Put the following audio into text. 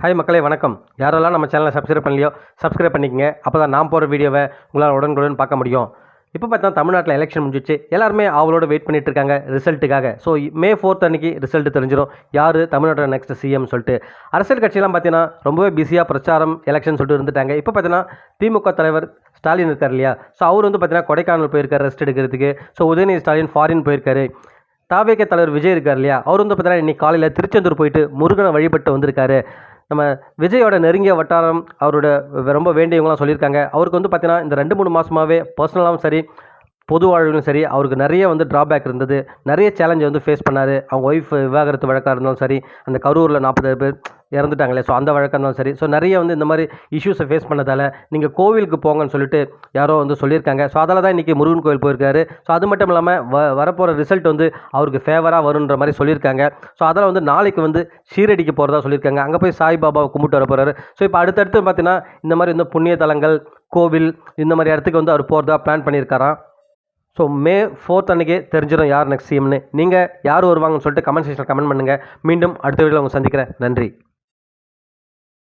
Hi மக்களே வணக்கம். யாரெல்லாம் நம்ம சேனலை சப்ஸ்கிரைப் பண்ணலையோ சப்ஸ்கிரைப் பண்ணிக்கங்க. அப்போ தான் நான் போகிற வீடியோவை உங்களால் உடனுக்குடன் பார்க்க முடியும். இப்போ பார்த்தா தமிழ்நாட்டில் எலெக்ஷன் முடிஞ்சிச்சு. எல்லாருமே அவளோட வெயிட் பண்ணிட்டு இருக்காங்க ரிசல்ட்டுக்காக. ஸோ May 4 அன்றைக்கி ரிசல்ட் தெரிஞ்சிடும் யார் தமிழ்நாட்டோட நெக்ஸ்ட் சிஎம் சொல்லிட்டு. அரசியல் கட்சியெல்லாம் பார்த்தீங்கன்னா ரொம்பவே பிஸியாக பிரச்சாரம் எலெக்ஷன் சொல்லிட்டு இருந்துட்டாங்க. இப்போ பார்த்தீங்கன்னா திமுக தலைவர் ஸ்டாலின் இருக்கார் இல்லையா, ஸோ அவர் பார்த்தீங்கன்னா கொடைக்கானல் போயிருக்காரு ரெஸ்ட் எடுக்கிறதுக்கு. ஸோ உதயநிதி ஸ்டாலின் ஃபாரின் போயிருக்காரு. தாவேக தலைவர் விஜய் இருக்கார் இல்லையா, அவர் பார்த்தீங்கன்னா இன்றைக்கி காலையில் திருச்செந்தூர் போயிட்டு முருகனை வழிபட்டு வந்திருக்காரு. நம்ம விஜயோட நெருங்கிய வட்டாரம் அவரோட ரொம்ப வேண்டியவங்களாம் சொல்லியிருக்காங்க. அவருக்கு பார்த்தீங்கன்னா இந்த 2-3 மாதமாகவே பர்சனலாகவும் சரி பொது வாழ்விலும் சரி அவருக்கு நிறைய ட்ராபேக் இருந்தது. நிறைய சேலஞ்சை ஃபேஸ் பண்ணார். அவங்க ஒய்ஃப் விவாகரத்து வழக்காக இருந்தாலும் சரி, அந்த கரூரில் 40 பேர் இறந்துட்டாங்களே, ஸோ அந்த வழக்காக இருந்தாலும் சரி, ஸோ நிறைய இந்த மாதிரி இஷ்யூஸை ஃபேஸ் பண்ணதால் நீங்கள் கோவிலுக்கு போங்கன்னு சொல்லிட்டு யாரோ சொல்லியிருக்காங்க. ஸோ அதில் தான் இன்றைக்கி முருகன் கோவில் போயிருக்காரு. ஸோ அது மட்டும் இல்லாமல் வரப்போகிற ரிசல்ட் அவருக்கு ஃபேவராக வருன்ற மாதிரி சொல்லியிருக்காங்க. ஸோ அதில் நாளைக்கு ஷீரடிக்கு போகிறதா சொல்லியிருக்காங்க. அங்கே போய் சாய்பாபாவை கும்பிட்டு வர போகிறாரு. ஸோ இப்போ அடுத்தடுத்து பார்த்தீங்கன்னா இந்த மாதிரி புண்ணிய தலங்கள், கோவில், இந்த மாதிரி இடத்துக்கு அவர் போகிறதா பிளான் பண்ணியிருக்காராம். ஸோ May 4 அன்றைக்கே தெரிஞ்சிடும் யார் நெக்ஸ்ட் சிஎம்னு. நீங்கள் யார் வருவாங்கன்னு சொல்லிட்டு கமெண்ட் செக்ஷனில் கமெண்ட் பண்ணுங்கள். மீண்டும் அடுத்த வீடியோவில் உங்களை சந்திக்கிறேன். நன்றி.